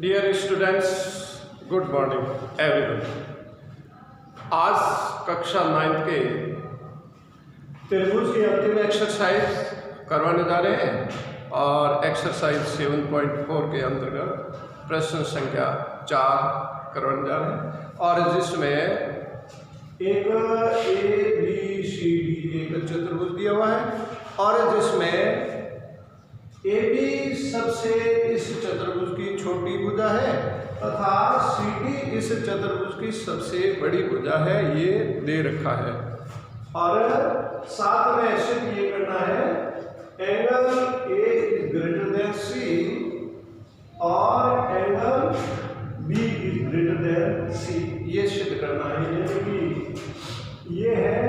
Dear students, good morning everyone. आज कक्षा 9 के त्रिभुज की अंतिम एक्सरसाइज करवाने जा रहे हैं और एक्सरसाइज 7.4 के अंतर्गत प्रश्न संख्या 4 करवाने जा रहे हैं और जिसमें एक ABCD एक चतुर्भुज दिया हुआ है और जिसमें AB सबसे इस चतुर्भुज की छोटी भुजा है तथा CD इस चतुर्भुज की सबसे बड़ी भुजा है, ये दे रखा है। और साथ में सिर्फ ये करना है angle A is greater than C और angle B is greater than C, ये सिद्ध करना है। यानी कि ये है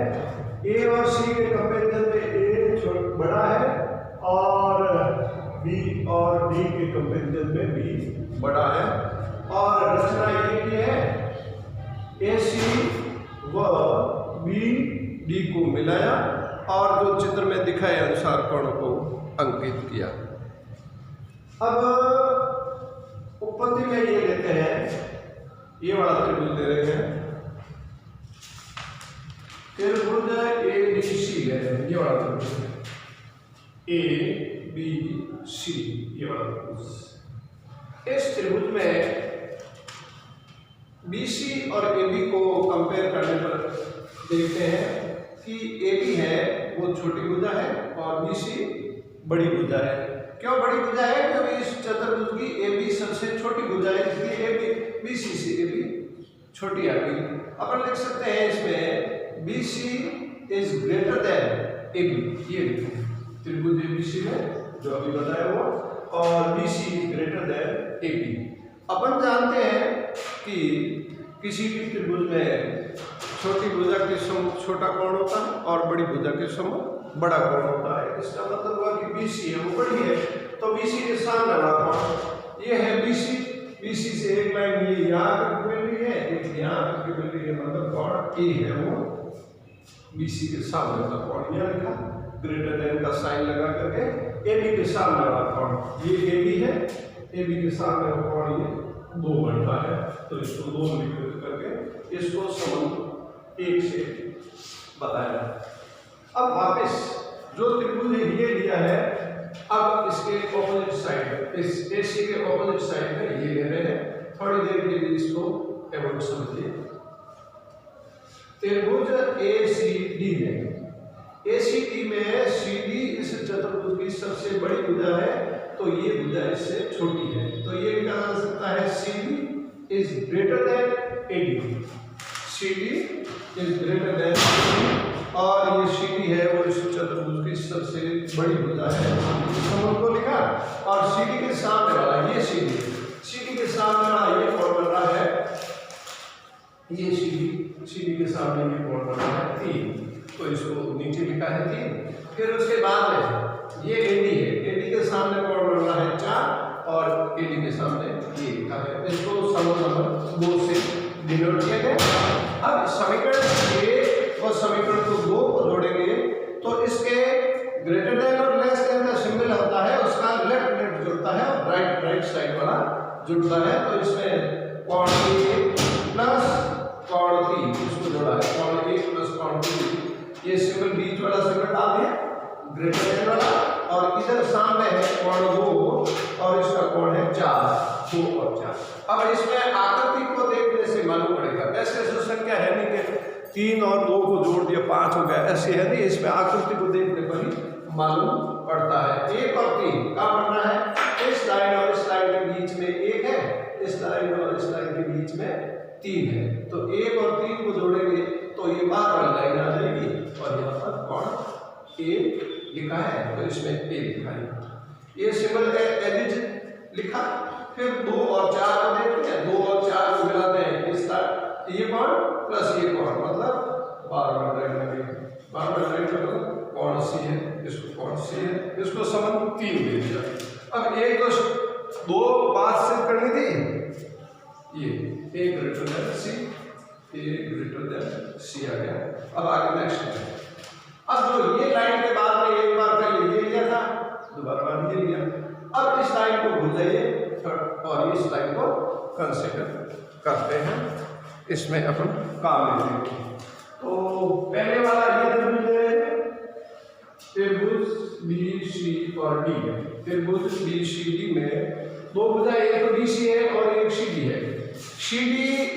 A और C के कंपैरिजन में A बड़ा है और B और D के कंपैरिजन में B बड़ा है। और रचना ये की है AC व BD को मिलाया और जो चित्र में दिखाए अनुसार कोण को अंकित किया। अब उत्पत्ति में ये लेते हैं, ये वाला त्रिभुज ले रहे हैं, त्रिभुज ABC है, ये वाला त्रिभुज है ABC, ये वाला त्रिभुज। इस त्रिभुज में BC और AB को कंपेयर करने पर देखते हैं कि AB है वो छोटी भुजा है और BC बड़ी भुजा है। क्यों बड़ी भुजा है? क्योंकि इस चतुर्भुज की AB सबसे छोटी भुजा है, इसलिए AB BC से AB छोटी आ गई। अपन लिख सकते हैं इसमें BC is greater than AB, ये लिखें त्रिभुज ABC में जो अभी बताया वो, और BC is greater than AB। अपन जानते हैं कि किसी भी त्रिभुज में छोटी भुजा के समूह छोटा कोण होता है और बड़ी भुजा के समूह बड़ा कोण होता है। इसका मतलब हुआ कि BC है वो बड़ी है, तो BC के सामने वाला कोण ये है BC से एक लाइन ये यहाँ तक मिल रही है, एक यहाँ तक मिल रही है, मतलब कोण A है वो BC के सामने वाला कोण, यहाँ लिखा ग्रेटर देन का साइन लगा करके AB के सामने वाला कोण, ये AB है, AB के सामने वाला कोण ये 2 बनता है, तो इसको 2 लिख करके इसको संबंध 1 से बताया। अब वापस जो त्रिभुज ये लिया है, अब इसके ऑपोजिट साइड, इस AC के ऑपोजिट साइड में ये ले रहे हैं। थोड़ी देर के लिए इसको एवं समझिए। त्रिभुज ACD है, ACD में CD इस चतुर्भुज की सबसे बड़ी भुजा है, तो ये भुजा इससे छोटी है, तो ये लिखा जा सकता है CD is greater than AD, CD is greater than AD, और ये CD है वो इस चतुर्भुज की सबसे बड़ी भुजा है, समूह को लिखा। और CD के सामने वाला ये CD के सामने वाला ये कोण बन रहा है, ये CD के सामने ये कोण बन रहा है 3, तो इसको नीचे लिखा है 3। फिर उसके बाद में ये AD है, AD के सामने कोण बन रहा है 4 और AD के सामने ये लिखा है, इसको समूह नंबर 2 से डिनोट किया गया। अब समीकरण 1 और समीकरण 2 को जोड़ेंगे तो इसके ग्रेटर देन और लेस देन का सिंबल होता है, उसका लेफ्ट जुड़ता है और राइट साइड वाला जुड़ता है, तो इसमें कोण A प्लस कोण 3 इसको जोड़ा है, कोण A प्लस कोण 3, ये सिंबल बीच वाला सिंबल डाल दिया ग्रेटर देन वाला, और इधर सामने है कोण 2 और इसका कोण है 4, 2 और 4। अब इसमें आकृति को देखने से मालूम पड़ेगा, ऐसे ऐसे संख्या है नहीं कि 3 और 2 को जोड़ दिया 5 हो गया, ऐसे है नहीं, इसमें आकृति को देखने पर ही मालूम पड़ता है। 1 और 3 क्या बनना है, इस लाइन और इस लाइन के बीच में 1 है, इस लाइन और इस लाइन के बीच में 3 है, तो 1 और 3 को जोड़ेंगे तो ये बाहर वाली लाइन आ जाएगी और यहाँ पर कोण A लिखा है, तो इसमें A लिखा है, ये सिंबल है एलिज लिखा। फिर 2 और 4 को देखते हैं, 2 और 4 को मिलाते हैं, इसका ये कोण प्लस ये कोण मतलब 12 मतलब कोण C है, इसको कोण C है, इसको संबंध 3 दे दिया। अब एक तो 2 बात सिद्ध करनी थी, ये A greater than C, A greater than C आ गया। अब आगे नेक्स्ट है, अब जो ये लाइन के बाद में एक बार पहले ये लिया था, दोबारा ये लिया, अब इस लाइन को भूल जाइए, और इस लाइन को कंसिडर करते हैं, इसमें अपन काम लेते हैं। तो पहले वाला ये त्रिभुज है, त्रिभुज BC और D है। त्रिभुज BCD में दो भुजा, एक तो BC है और एक CD है। CD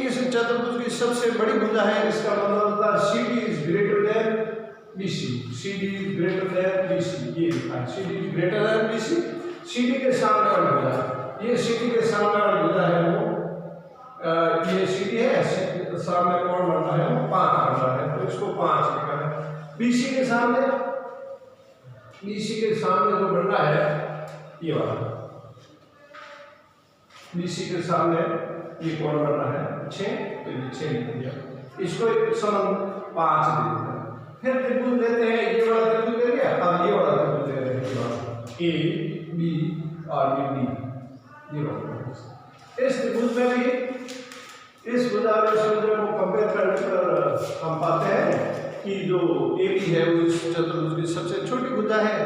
इस चतुर्भुज की सबसे बड़ी भुजा है, इसका मतलब होता है CD is greater than BC। CD is greater than BC, ये लिखा है CD is greater than BC। CD के सामने वाली भुजा, ये CD के सामने वाली भुजा है वो, ये CD है, सामने कौन बन रहा है वो 5 बन रहा है, तो इसको 5 लिखा है। BC के सामने जो बन रहा है ये वाला, BC के सामने ये कौन बन रहा है 6, तो ये 6 लिख दिया, इसको सम 5 दे दिया। फिर त्रिभुज लेते हैं, ये वाला त्रिभुज ले लिया, अब ये वाला त्रिभुज ले रहे हैं, A B और ये D, ये वाला। इस त्रिभुज में भी इस भुजा और इस भुजा को कंपेयर कर हम पाते हैं कि जो AB है वो इस चतुर्भुज की सबसे छोटी भुजा है,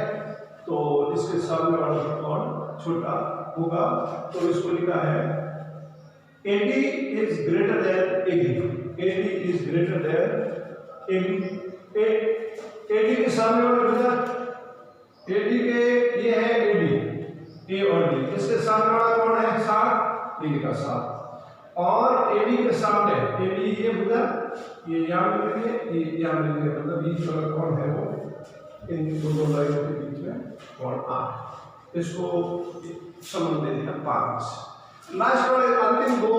तो इसके सामने वाला कौन छोटा होगा, तो इसको लिखा है AD is greater than AB। AD is greater than AB। AD के सामने वाला भुजा, AD के ये है AD, A और D, इसके सामने वाला कौन है 7, ये लिखा 7। और AB के सामने AB ये भुजा, ये यहाँ मिल रही है, ये यहाँ मिल रही है, मतलब बीच वाला कौन है वो, इन दोनों लाइनों के बीच में कौन आ, इसको संबंध दे दिया 5। लास्ट वाले अंतिम दो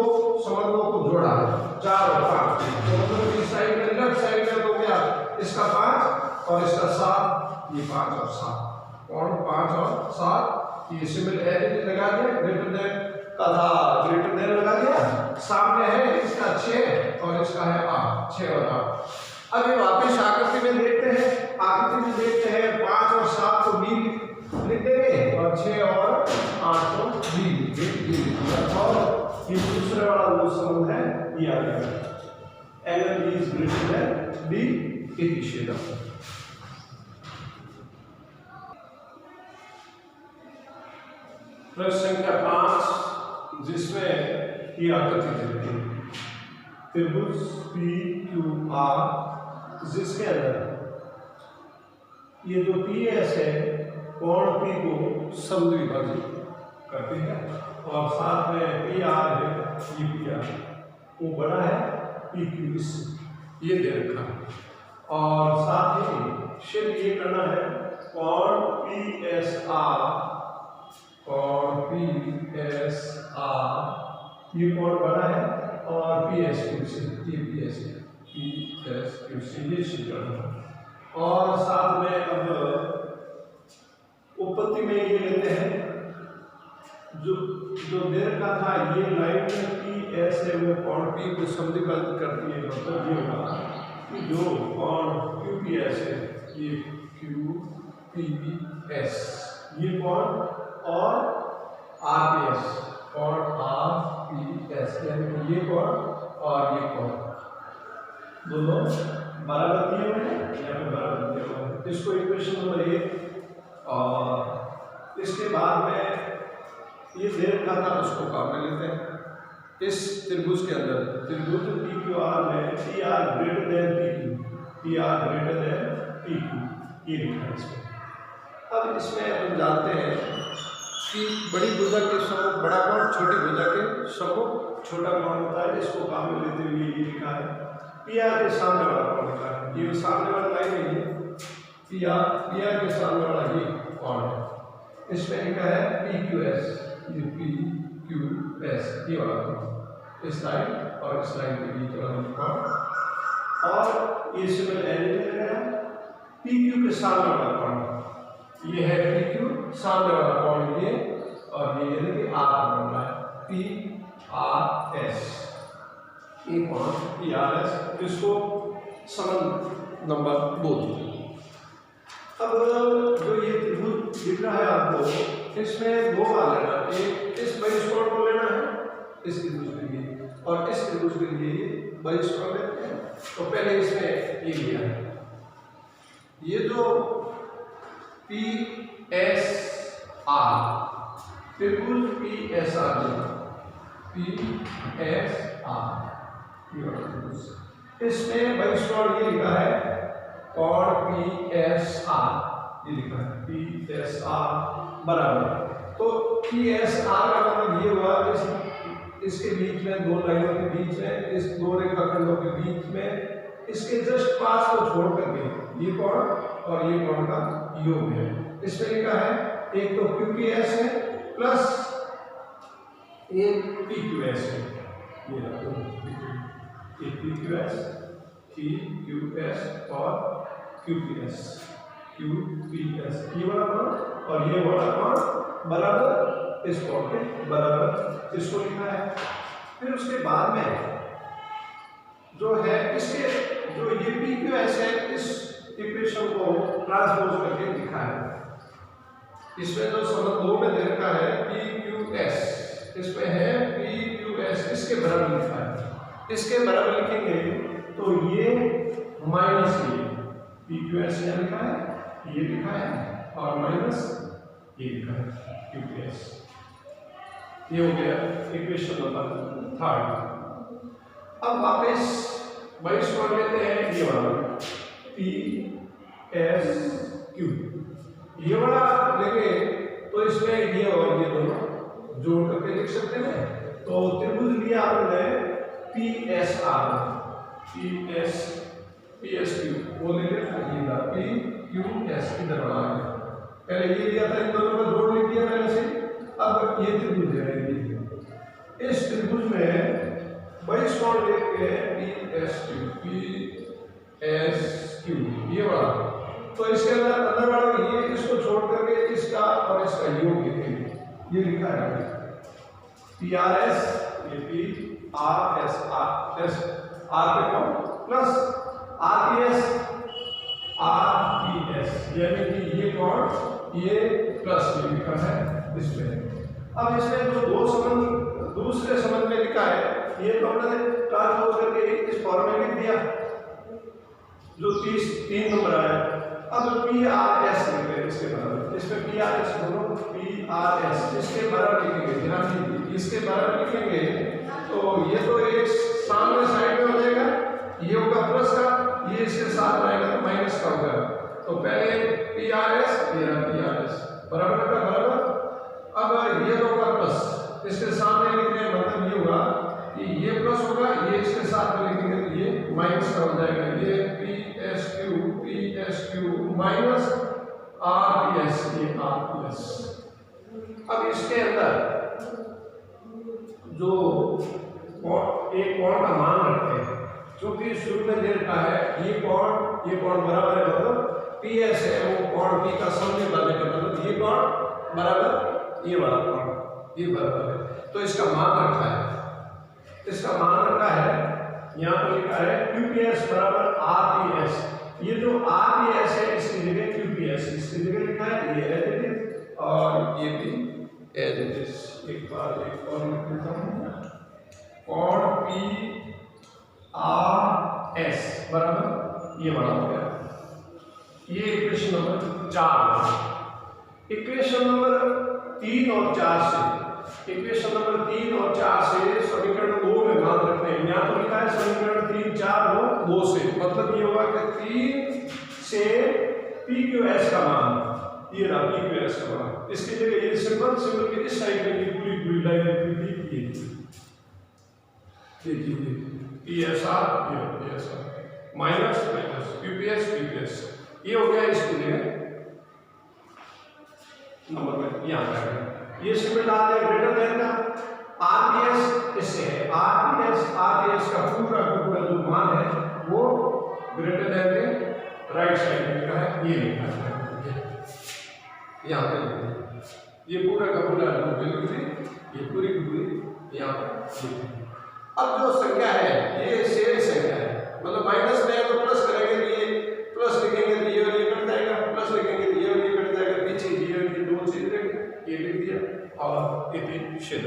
संबंधों को जोड़ा है 4 और 5, तो मतलब इस साइड में लेफ्ट साइड में तो क्या इसका 5 और इसका 7, ये 5 और 7 और 5 और 7, ये सिमिलैरिटी लगा दिया, ग्रेटर देन का था ग्रेटर देन लगा दिया, सामने है इसका 6 और इसका है 8, 6 और 8। अब ये वापस आकृति में देखते हैं, आकृति में देखते हैं 5 और 7 को B लिख देंगे और 6 और 8 को B लिख देंगे, और ये दूसरे वाला जो संबंध है ये आ गया, angle B is greater than B initial. प्रश्न संख्या 5 जिसमें ये आकृति देती है, त्रिभुज PQR जिसके अंदर ये जो PS है कोण P को समद्विभाजित करती है, और साथ में PR है, ये PR वो बड़ा है PQ इससे, ये दे रखा है, और साथ ही सिर्फ ये करना है कोण PSR, कोण PSR ये कोण बड़ा है, और PSQ से ये PSQ से ये क्षेत्रफल, और साथ में अब उत्पत्ति में ये लेते हैं जो देर का था, ये लाइन PS है वो कोण P को समद्विभाजित करती है, मतलब ये होगा कि जो कोण QPS है ये QPS ये कोण, और RPS कोण RPS यानी कि ये कोण और ये कोण दोनों बराबर दिए हुए हैं, यहाँ पे बराबर दिए हुए हैं, इसको इक्वेशन नंबर 1, और इसके बाद में ये देर का था उसको काम में लेते हैं। इस त्रिभुज के अंदर त्रिभुज PQR में PR greater than PQ, PR greater than PQ ये लिखा है इसमें। अब इसमें हम जानते हैं कि बड़ी भुजा के सम्मुख बड़ा कोण, छोटी भुजा के सम्मुख छोटा कोण होता है, इसको काम में लेते हुए ये लिखा है PR के सामने वाला कोण लिखा है, ये सामने वाला लाइन है ये PR के सामने वाला ये कोण है, इसमें लिखा है PQS, ये PQS ये वाला कोण, इस लाइन और इस लाइन के बीच वाला कोण, और ये सिमिलैरिटी है PQ के सामने वाला कोण, ये है PQ सामने वाला कोण ये, और ये यानी कि R बन रहा है PRS, ये कोण PRS, इसको संबंध नंबर 2। अब जो ये त्रिभुज दिख रहा है आपको, इसमें दो बार लेना, एक इस बहिष्कोण को लेना है इस त्रिभुज के लिए, और इस त्रिभुज के लिए बहिष्कोण लेते हैं, तो पहले इसमें ये लिया है, ये जो PSR त्रिभुज PSR, इसमें बहिष्कोण ये लिखा है कोण PSR, ये लिखा है PSR बराबर। तो PSR का मतलब ये हुआ इसके बीच में दो लाइनों के बीच में, इस दो रेखाखंडों के बीच में, इसके जस्ट पास को छोड़ करके ये कोण और ये कोण का योग है। इसमें लिखा है एक तो QPS है प्लस एक PQS है, ये रखो एक PQS और QPS, ये वाला कोण और ये वाला कोण बराबर इस कोण के बराबर, इसको लिखा है। फिर उसके बाद में जो है इसके जो ये PQS है, इस इक्वेशन को ट्रांसपोज करके लिखा है। इसमें जो समझ दो में दे रखा है PQS, इसमें है PQS, इसके बराबर लिखा है। इसके बराबर लिखेंगे तो ये माइनस PQS यहाँ लिखा है, ये लिखा है और माइनस ये लिखा है QPS। ये हो गया इक्वेशन नंबर 3। अब वापस बहिष्कोण लेते हैं ये वाला PSQ, ये वाला लेंगे तो इसमें ये और ये दोनों जोड़ करके लिख सकते हैं। तो त्रिभुज लिया आपने PSQ, वो लेके लिखिएगा PQS, इधर वाला पहले ये लिया था, इन दोनों का जोड़ लिख दिया पहले से। अब ये त्रिभुज है, इस त्रिभुज में बहिष्कोण लेके PSQ ये वाला, तो इसके अंदर वाला ये इसको छोड़ करके इसका और इसका योग लिखेंगे। ये लिखा है PRS, ये PRS, R पे कौन प्लस RPS, यानी कि ये कौन ये प्लस ये लिखा है इसमें। अब इसमें जो दूसरे संबंध में लिखा है, ये तो हमने ट्रांसपोज करके इस फॉर्म में लिख दिया जो 3 नंबर आया। अब PRS लिखेंगे इसके बराबर, इसमें PRS दोनों PRS इसके बराबर लिखेंगे, ध्यान दीजिए इसके बराबर लिखेंगे तो ये तो एक सामने साइड में हो जाएगा, ये होगा प्लस का, ये इसके साथ आएगा तो माइनस का होगा। तो पहले PRS, ये PRS बराबर का बराबर। अब ये होगा प्लस, इसके सामने लिखने का मतलब ये होगा कि ये प्लस होगा, ये इसके साथ में लिखेंगे तो ये माइनस का हो जाएगा। ये PSQ माइनस RPS, ये RPS। अब इसके अंदर जो एक कोण का मान रखते हैं, क्योंकि शुरू में दे रखा है ये कोण बराबर है, मतलब PS है, वो कोण P का समझे करने का मतलब ये कोण बराबर ये वाला कोण ये बराबर है। तो इसका मान रखा है, इसका मान रखा है, यहाँ पर लिखा है QPS बराबर RPS। ये जो RPS है इसकी जगह QPS, इसकी जगह लिखा है ये एज इट इज और ये भी एज इट इज। एक बार एक और लिख देता हूँ, कोण PRS बराबर ये वाला हो गया। ये इक्वेशन नंबर 4। इक्वेशन नंबर 3 और 4 से, इक्वेशन नंबर 3 और 4 से समीकरण 2 में मान रखते हैं। यहाँ तो लिखा है समीकरण 3, 4 और 2 से, मतलब ये होगा कि 3 से PQS का मान, ये रहा PQS का मान, इसकी जगह ये सिंबल के इस साइड में ये पूरी लाइन PSR माइनस QPS, ये हो गया इसके लिए नंबर में यहाँ पर ये सिंबल डाल दिया ग्रेटर देन का RPS, इससे है RPS का पूरा जो मान है वो ग्रेटर देन के राइट साइड में लिखा है, ये लिखा है यहाँ पे, ये पूरा का पूरा ये पूरी की पूरी यहाँ पर। अब जो संख्या है ये शेष संख्या है, मतलब माइनस में तो प्लस करेंगे तो ये प्लस लिखेंगे तो ये और ये कट जाएगा, प्लस लिखेंगे तो ये और ये कट जाएगा, पीछे ये और ये दो चीज रहेंगे, ये लिख दिया और इतनी छेद।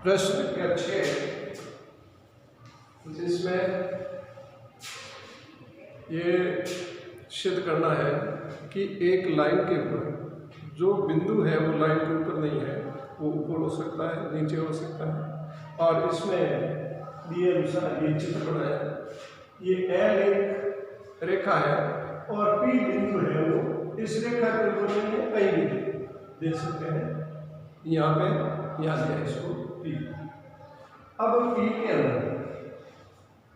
प्रश्न संख्या 6 जिसमें ये सिद्ध करना है कि एक लाइन के ऊपर जो बिंदु है वो लाइन के ऊपर नहीं है, वो ऊपर हो सकता है, नीचे हो सकता है। और इसमें दिए अनुसार ये चित्र बनाया, ये एल एक रेखा है और पी बिंदु है वो इस रेखा के ऊपर नहीं है, कहीं भी देख सकते हैं, यहाँ पे यहाँ दिया इसको पी। अब पी के अंदर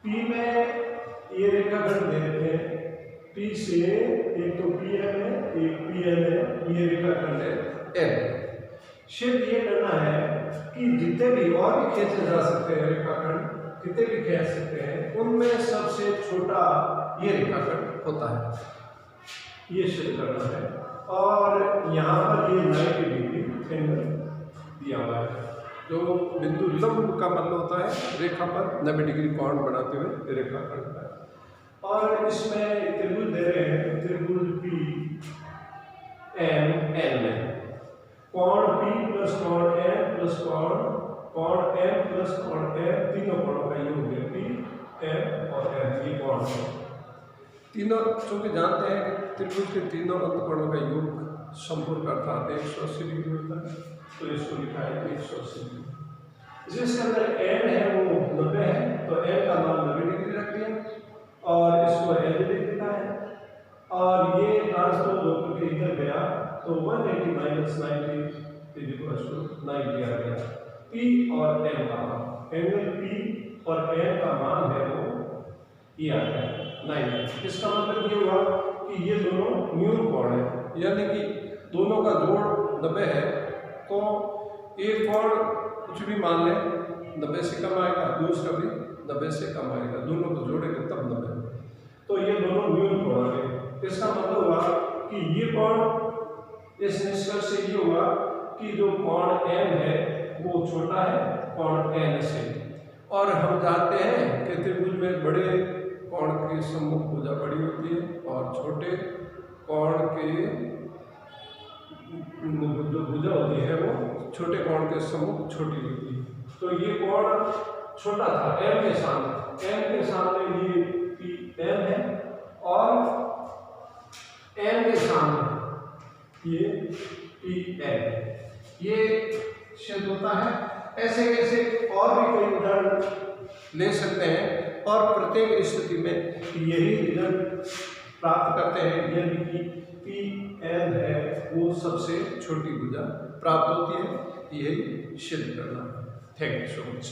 पी में ये रेखाखंड दे रखे हैं, पी से एक तो पी एम है, एक पी एम है, ये रेखाखंड है एम। सिर्फ ये करना है कि जितने भी और भी खींचे जा सकते हैं रेखाखंड, कितने भी खींच सकते हैं, उनमें सबसे छोटा ये रेखाखंड होता है, ये सिद्ध करना है। और यहाँ पर ये 90 डिग्री एंगल दिया हुआ है, जो बिंदु लंब का मतलब होता है रेखा पर 90 डिग्री कोण बनाते हुए रेखाखंड है। और इसमें त्रिभुज दे रहे हैं, त्रिभुज पी एम एन में कोण P प्लस कोण M प्लस कोण M प्लस कोण M, तीनों कोणों का योग है P M और M, ये कोण है तीनों। चूंकि जानते हैं कि त्रिभुज के तीनों अंतकोणों का योग संपूर्ण अर्थात 180 डिग्री होता है, तो इसको लिखा है 180 डिग्री। जिसके अंदर M है वो 90 है, तो M का मान 90 डिग्री रख दिया और इसको L लिख दिया है। और ये ट्रांसफर होकर के इधर गया तो 180 माइनस 90 इज इक्वल टू 90 आ गया। P और M का मान, एंगल P और M का मान है वो ये आ गया 90। इसका मतलब ये हुआ कि ये दोनों न्यून कोण है, यानी कि दोनों का जोड़ 90 है, तो एक कोण कुछ भी मान ले 90 से कम आएगा, दूसरा भी 90 से कम आएगा, दोनों को जोड़ेंगे तब 90, तो ये दोनों न्यून कोण आ गए। इसका मतलब हुआ कि ये कोण, इस निष्कर्ष से ये हुआ कि जो कोण M है वो छोटा है कोण N से। और हम जानते हैं कि त्रिभुज में बड़े कोण के सम्मुख भुजा बड़ी होती है और छोटे कोण के जो भुजा होती है वो छोटे कोण के सम्मुख छोटी होती है। तो ये कोण छोटा था M के सामने ये P M है और M के सामने ये P N, ये सिद्ध होता है। ऐसे कैसे और भी कई उदाहरण ले सकते हैं और प्रत्येक स्थिति में यही रिजल्ट प्राप्त करते हैं, यानी कि P N है वो सबसे छोटी भुजा प्राप्त होती है, यही सिद्ध करना है। Thank you so much.